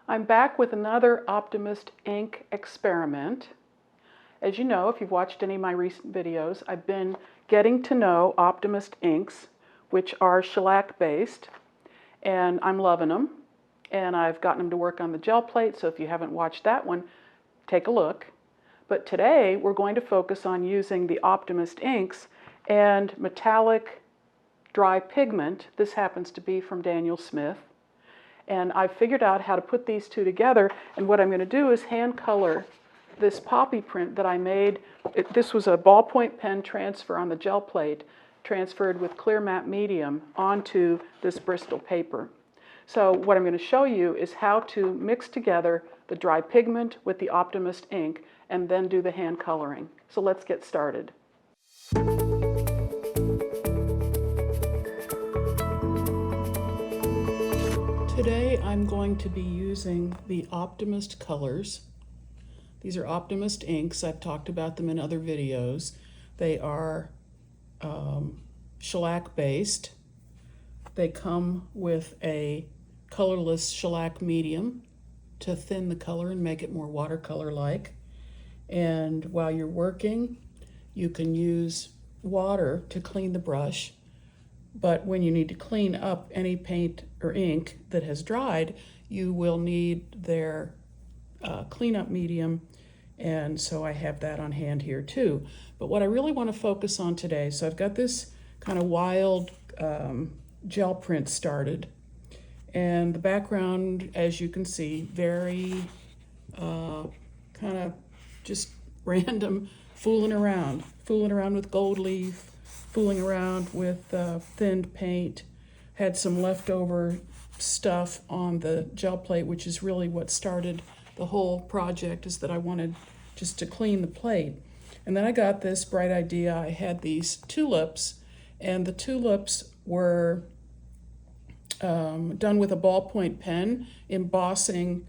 I'm back with another Optimist ink experiment. As you know, if you've watched any of my recent videos, I've been getting to know Optimist inks, which are shellac based, and I'm loving them. And I've gotten them to work on the gel plate, so if you haven't watched that one, take a look. But today we're going to focus on using the Optimist inks and metallic dry pigment. This happens to be from Daniel Smith. And I've figured out how to put these two together, and what I'm going to do is hand color this poppy print that I made. This was a ballpoint pen transfer on the gel plate, transferred with clear matte medium onto this Bristol paper. So what I'm going to show you is how to mix together the dry pigment with the Optimist ink and then do the hand coloring. So let's get started. Today I'm going to be using the Optimist colors. These are Optimist inks. I've talked about them in other videos. They are shellac based. They come with a colorless shellac medium to thin the color and make it more watercolor-like. And while you're working, you can use water to clean the brush. But when you need to clean up any paint or ink that has dried, you will need their cleanup medium, and so I have that on hand here too. But what I really want to focus on today, so I've got this kind of wild gel print started, and the background, as you can see, very kind of just random, fooling around with gold leaf, fooling around with thinned paint, had some leftover stuff on the gel plate, which is really what started the whole project, is that I wanted just to clean the plate. And then I got this bright idea. I had these tulips, and the tulips were done with a ballpoint pen, embossing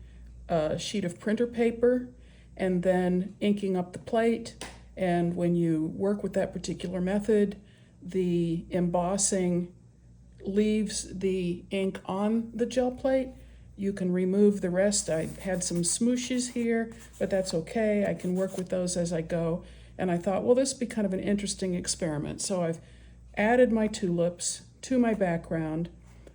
a sheet of printer paper, and then inking up the plate. And when you work with that particular method, the embossing leaves the ink on the gel plate. You can remove the rest. I had some smooshes here, but that's okay. I can work with those as I go. And I thought, well, this would be kind of an interesting experiment. So I've added my tulips to my background,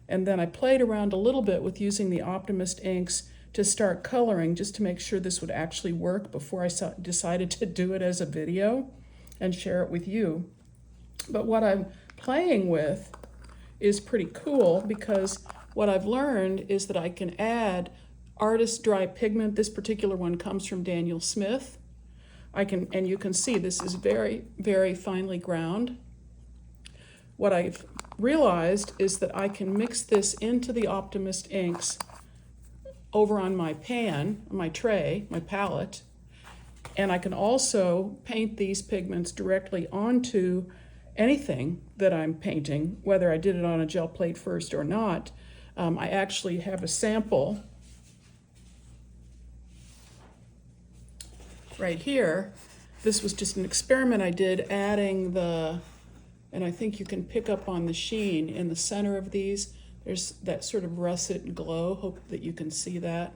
and then I played around a little bit with using the Optimist inks to start coloring, just to make sure this would actually work before I decided to do it as a video and share it with you. But what I'm playing with is pretty cool, because what I've learned is that I can add artist dry pigment. This particular one comes from Daniel Smith. And you can see this is very, very finely ground. What I've realized is that I can mix this into the Optimist inks over on my pan, my tray, my palette, and I can also paint these pigments directly onto anything that I'm painting, whether I did it on a gel plate first or not. I actually have a sample right here. This was just an experiment I did, adding and I think you can pick up on the sheen in the center of these. There's that sort of russet glow. Hope that you can see that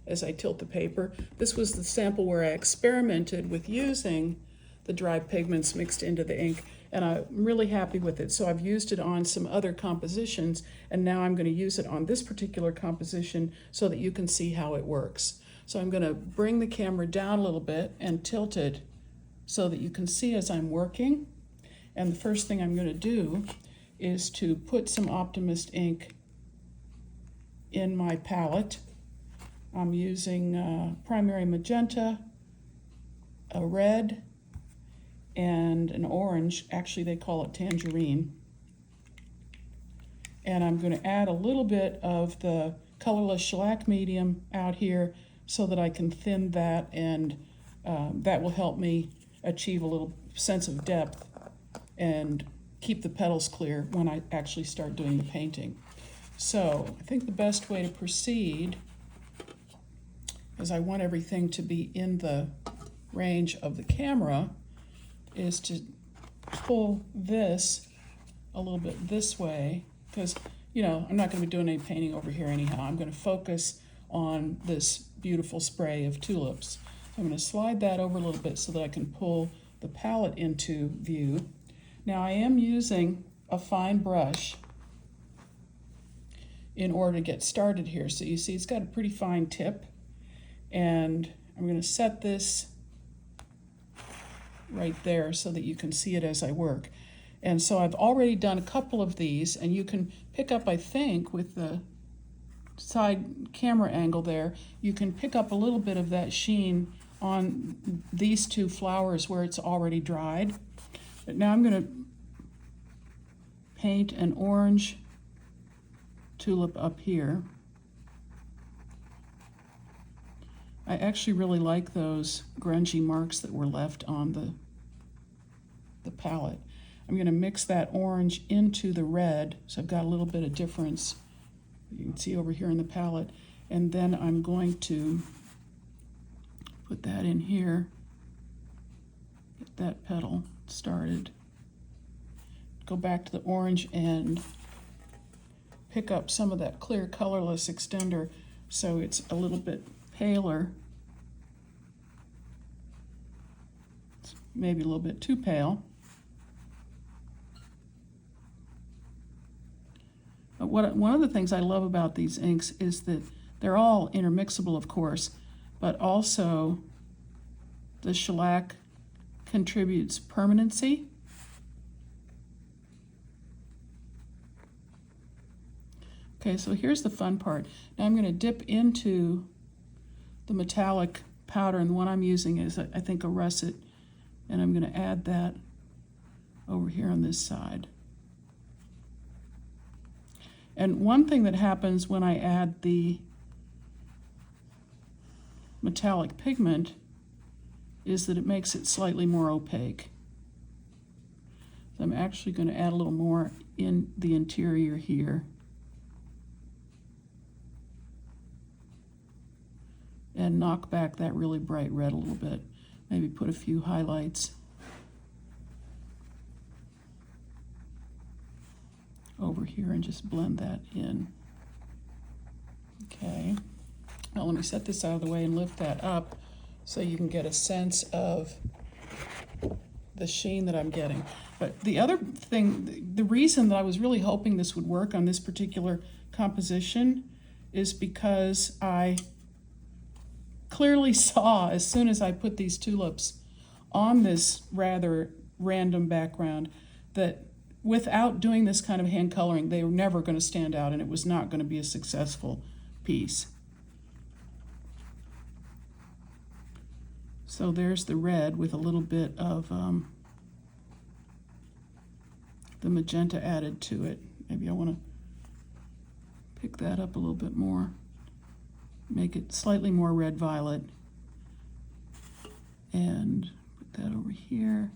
as I tilt the paper. This was the sample where I experimented with using the dry pigments mixed into the ink, and I'm really happy with it. So I've used it on some other compositions, and now I'm going to use it on this particular composition so that you can see how it works. So I'm going to bring the camera down a little bit and tilt it so that you can see as I'm working. And the first thing I'm going to do is to put some Optimist ink in my palette. I'm using primary magenta, a red, and an orange. Actually, they call it tangerine. And I'm going to add a little bit of the colorless shellac medium out here so that I can thin that, and that will help me achieve a little sense of depth and keep the petals clear when I actually start doing the painting. So I think the best way to proceed, as I want everything to be in the range of the camera, is to pull this a little bit this way, because, you know, I'm not going to be doing any painting over here anyhow. I'm going to focus on this beautiful spray of tulips. I'm going to slide that over a little bit so that I can pull the palette into view. Now I am using a fine brush in order to get started here. So you see it's got a pretty fine tip, and I'm going to set this right there so that you can see it as I work. And so I've already done a couple of these, and you can pick up, I think, with the side camera angle there, you can pick up a little bit of that sheen on these two flowers where it's already dried. But now I'm going to paint an orange tulip up here. I actually really like those grungy marks that were left on the palette. I'm going to mix that orange into the red, so I've got a little bit of difference. You can see over here in the palette. And then I'm going to put that in here, get that petal started. Go back to the orange and pick up some of that clear colorless extender so it's a little bit paler. It's maybe a little bit too pale. But one of the things I love about these inks is that they're all intermixable, of course, but also the shellac contributes permanency. Okay, so here's the fun part. Now I'm going to dip into the metallic powder, and the one I'm using is, I think, a russet, and I'm going to add that over here on this side. And one thing that happens when I add the metallic pigment is that it makes it slightly more opaque. So I'm actually going to add a little more in the interior here. And knock back that really bright red a little bit. Maybe put a few highlights over here and just blend that in. Okay. Now let me set this out of the way and lift that up so you can get a sense of the sheen that I'm getting. But the other thing, the reason that I was really hoping this would work on this particular composition is because I clearly saw, as soon as I put these tulips on this rather random background, that without doing this kind of hand coloring, they were never going to stand out, and it was not going to be a successful piece. So there's the red with a little bit of the magenta added to it. Maybe I want to pick that up a little bit more, make it slightly more red-violet, and put that over here.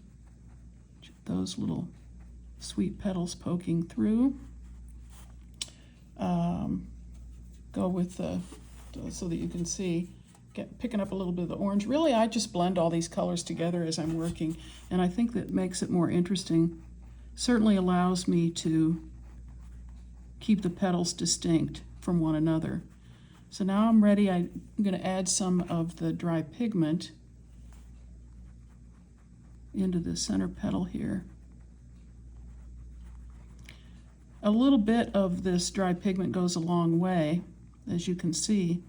Those little sweet petals poking through. Go with the, so that you can see, picking up a little bit of the orange. Really, I just blend all these colors together as I'm working, and I think that makes it more interesting. Certainly allows me to keep the petals distinct from one another. So now I'm ready. I'm going to add some of the dry pigment into the center petal here. A little bit of this dry pigment goes a long way, as you can see.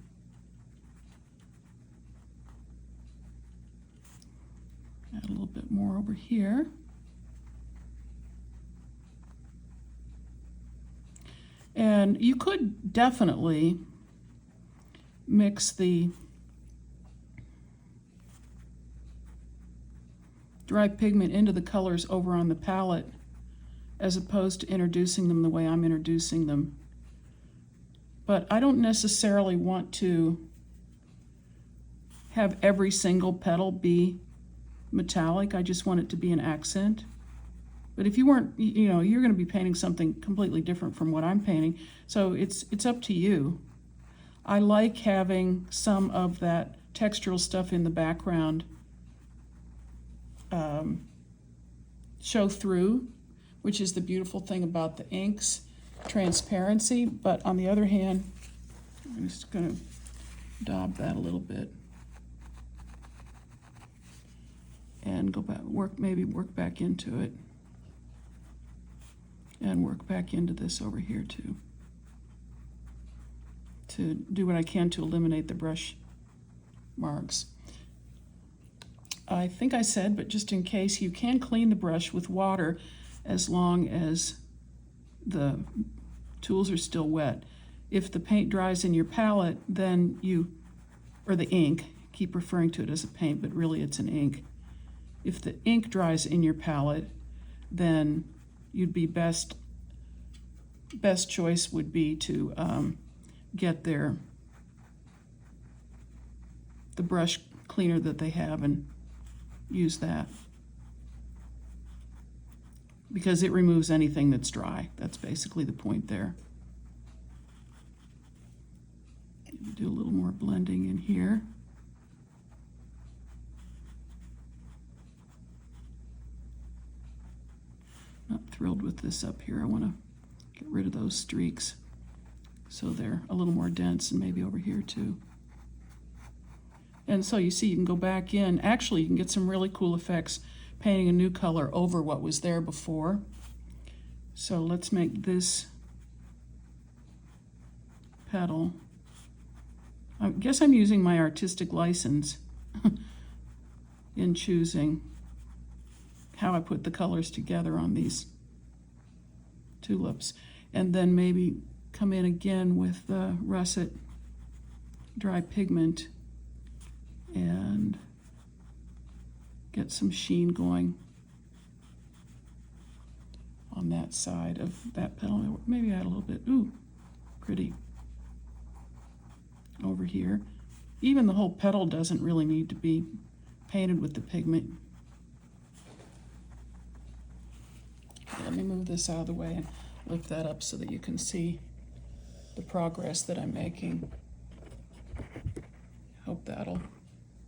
Add a little bit more over here. And you could definitely mix the dry pigment into the colors over on the palette as opposed to introducing them the way I'm introducing them. But I don't necessarily want to have every single petal be metallic. I just want it to be an accent. But if you weren't, you know, you're going to be painting something completely different from what I'm painting, so it's up to you. I like having some of that textural stuff in the background show through, which is the beautiful thing about the inks, transparency. But on the other hand, I'm just going to daub that a little bit. And go back, maybe work back into it. And work back into this over here too. To do what I can to eliminate the brush marks. I think I said, but just in case, you can clean the brush with water as long as the tools are still wet. If the paint dries in your palette, then or the ink, keep referring to it as a paint, but really it's an ink. If the ink dries in your palette, then you'd be best choice would be to get the brush cleaner that they have and use that, because it removes anything that's dry. That's basically the point there. Do a little more blending in here. Not thrilled with this up here. I want to get rid of those streaks so they're a little more dense, and maybe over here too. And so you see, you can go back in. Actually, you can get some really cool effects painting a new color over what was there before. So let's make this petal. I guess I'm using my artistic license in choosing how I put the colors together on these tulips. And then maybe come in again with the russet dry pigment and get some sheen going on that side of that petal. Maybe add a little bit, ooh, pretty, over here. Even the whole petal doesn't really need to be painted with the pigment. Let me move this out of the way and lift that up so that you can see the progress that I'm making. Hope that'll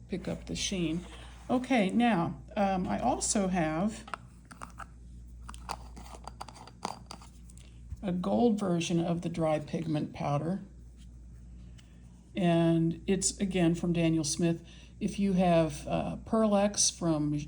pick up the sheen. Okay, now I also have a gold version of the dry pigment powder, and it's again from Daniel Smith. If you have Pearl-Ex from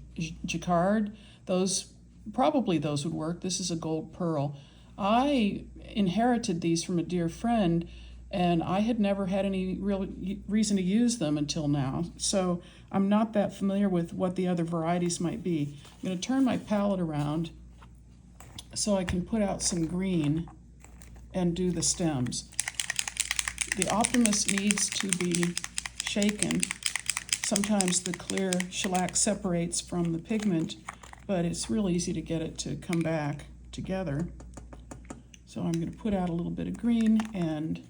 Jacquard, those would work. This is a gold pearl. I inherited these from a dear friend, and I had never had any real reason to use them until now. So I'm not that familiar with what the other varieties might be. I'm going to turn my palette around so I can put out some green and do the stems. The Optimist needs to be shaken. Sometimes the clear shellac separates from the pigment, but it's real easy to get it to come back together. So I'm going to put out a little bit of green and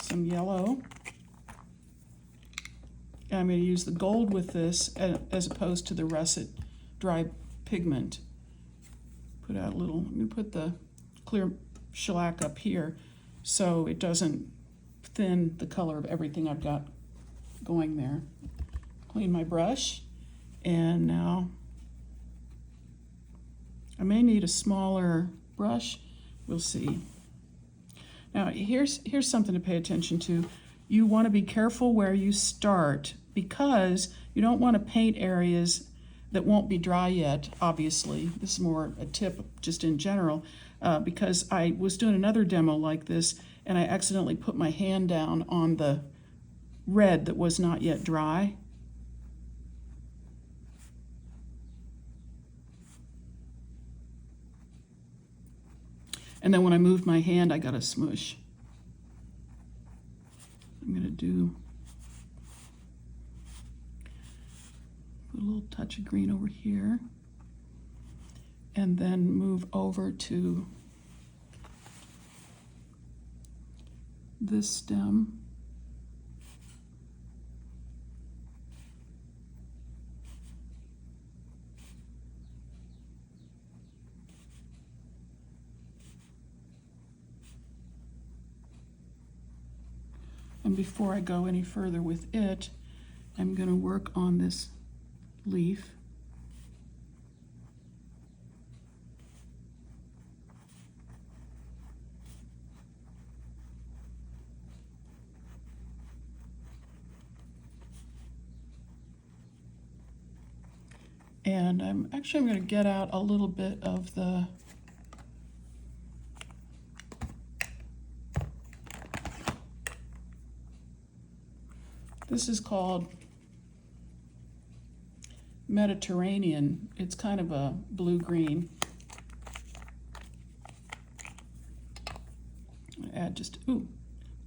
some yellow. And I'm going to use the gold with this as opposed to the russet dry pigment. Put out a little, I'm going to put the clear shellac up here so it doesn't thin the color of everything I've got going there. Clean my brush, and now I may need a smaller brush. We'll see. Now here's something to pay attention to. You want to be careful where you start, because you don't want to paint areas that won't be dry yet, obviously. This is more a tip just in general, because I was doing another demo like this and I accidentally put my hand down on the red that was not yet dry. And then when I moved my hand, I got a smush. I'm going to do a little touch of green over here, and then move over to this stem. And before I go any further with it, I'm going to work on this leaf. And I'm going to get out a little bit of the this is called Mediterranean. It's kind of a blue-green. Add just a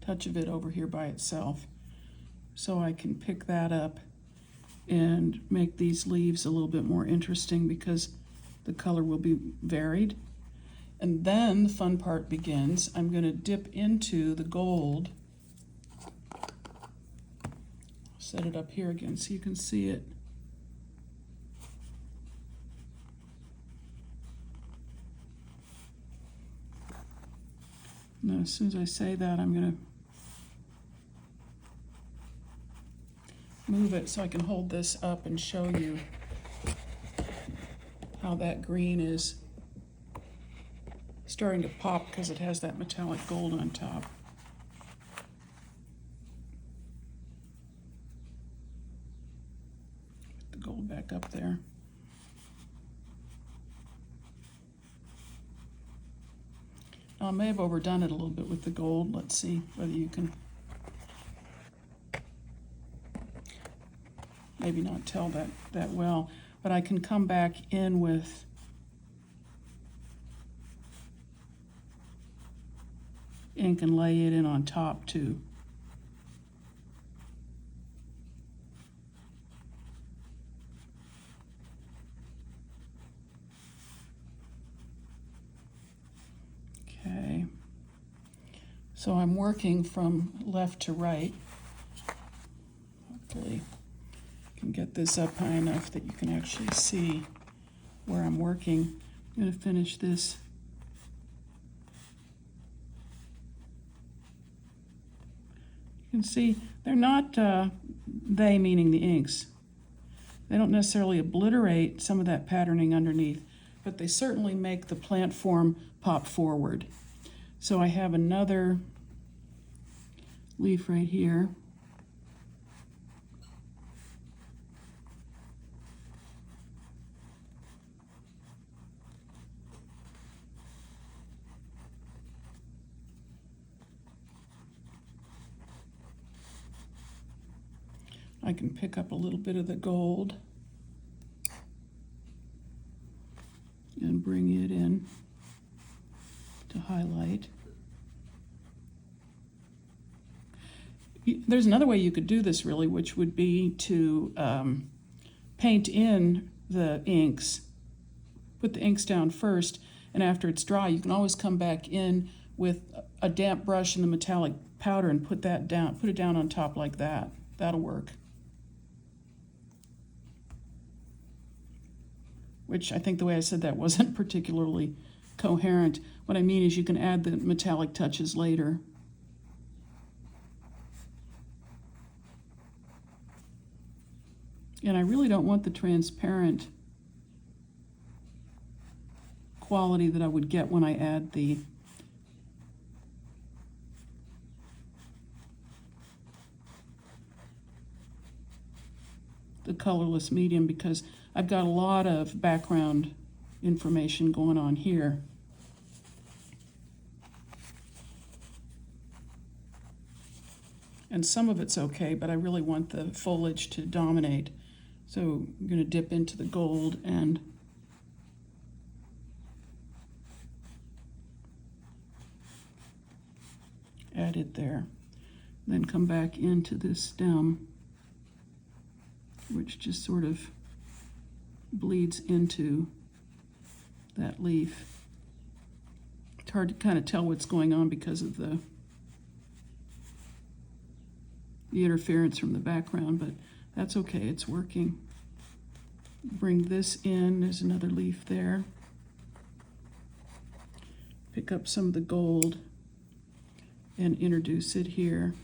touch of it over here by itself, so I can pick that up and make these leaves a little bit more interesting because the color will be varied. And then the fun part begins. I'm going to dip into the gold. Set it up here again so you can see it. Now, as soon as I say that, I'm going to move it so I can hold this up and show you how that green is starting to pop because it has that metallic gold on top. Put the gold back up there. I may have overdone it a little bit with the gold. Let's see whether you can maybe not tell that well, but I can come back in with ink and lay it in on top too. Okay, so I'm working from left to right. Hopefully I can get this up high enough that you can actually see where I'm working. I'm going to finish this. You can see they're not, they meaning the inks, they don't necessarily obliterate some of that patterning underneath, but they certainly make the plant form pop forward. So I have another leaf right here. I can pick up a little bit of the gold and bring it in to highlight. There's another way you could do this really, which would be to paint in the inks, put the inks down first, and after it's dry you can always come back in with a damp brush and the metallic powder and put it down on top like that. That'll work. Which I think the way I said that wasn't particularly coherent. What I mean is you can add the metallic touches later. And I really don't want the transparent quality that I would get when I add the colorless medium, because I've got a lot of background information going on here. And some of it's okay, but I really want the foliage to dominate. So I'm going to dip into the gold and add it there. Then come back into this stem, which just sort of bleeds into that leaf. It's hard to kind of tell what's going on because of the interference from the background, but that's okay, it's working. Bring this in, there's another leaf there. Pick up some of the gold and introduce it here.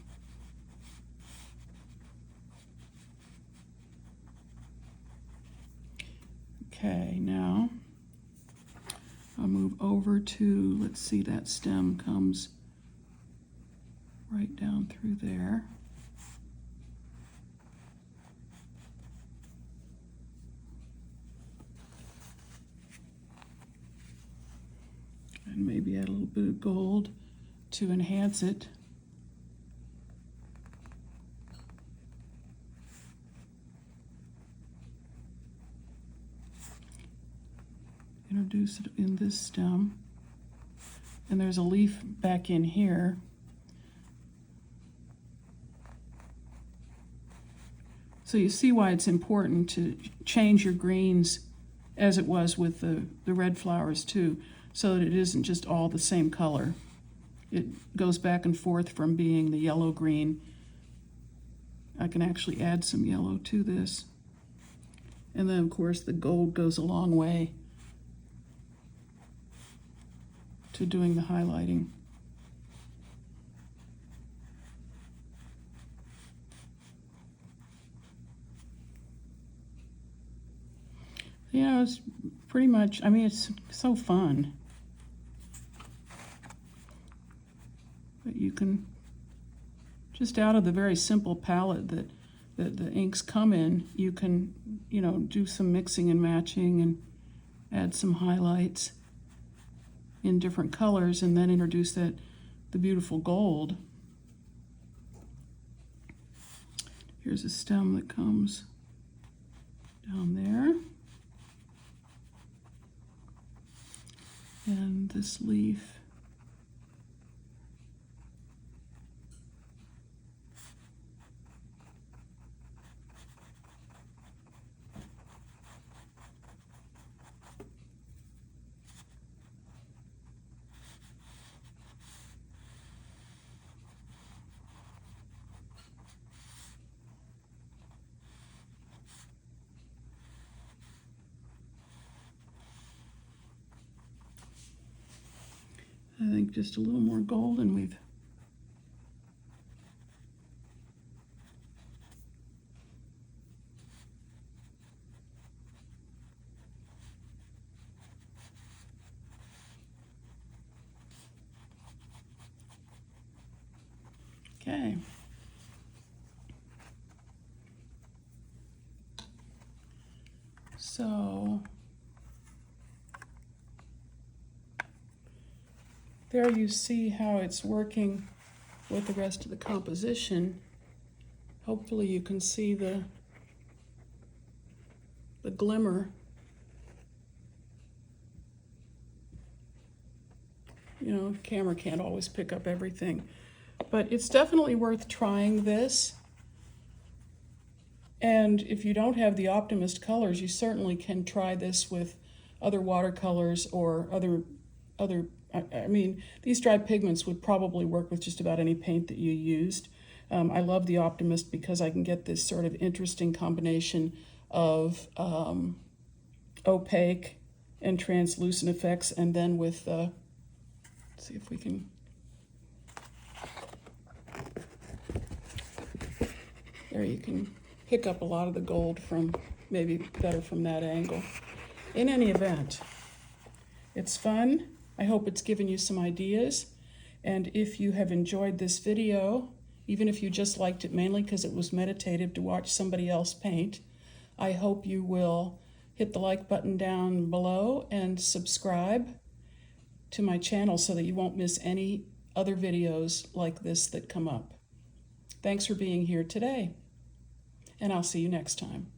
Okay, now I'll move over to, let's see, that stem comes right down through there. bit of gold to enhance it. Introduce it in this stem. And there's a leaf back in here. So you see why it's important to change your greens as it was with the red flowers too, so that it isn't just all the same color. It goes back and forth from being the yellow-green. I can actually add some yellow to this. And then, of course, the gold goes a long way to doing the highlighting. You know, it's pretty much, I mean, it's so fun. But you can, just out of the very simple palette that the inks come in, you can, you know, do some mixing and matching and add some highlights in different colors, and then introduce the beautiful gold. Here's a stem that comes down there. And this leaf. I think just a little more gold and we've okay. So there you see how it's working with the rest of the composition. Hopefully you can see the glimmer. You know, camera can't always pick up everything. But it's definitely worth trying this. And if you don't have the Optimist colors, you certainly can try this with other watercolors or other I mean, these dry pigments would probably work with just about any paint that you used. I love the Optimist because I can get this sort of interesting combination of opaque and translucent effects, and then with, let's see if we can, there you can pick up a lot of the gold from, maybe better from that angle. In any event, it's fun. I hope it's given you some ideas, and if you have enjoyed this video, even if you just liked it mainly because it was meditative to watch somebody else paint, I hope you will hit the like button down below and subscribe to my channel so that you won't miss any other videos like this that come up. Thanks for being here today, and I'll see you next time.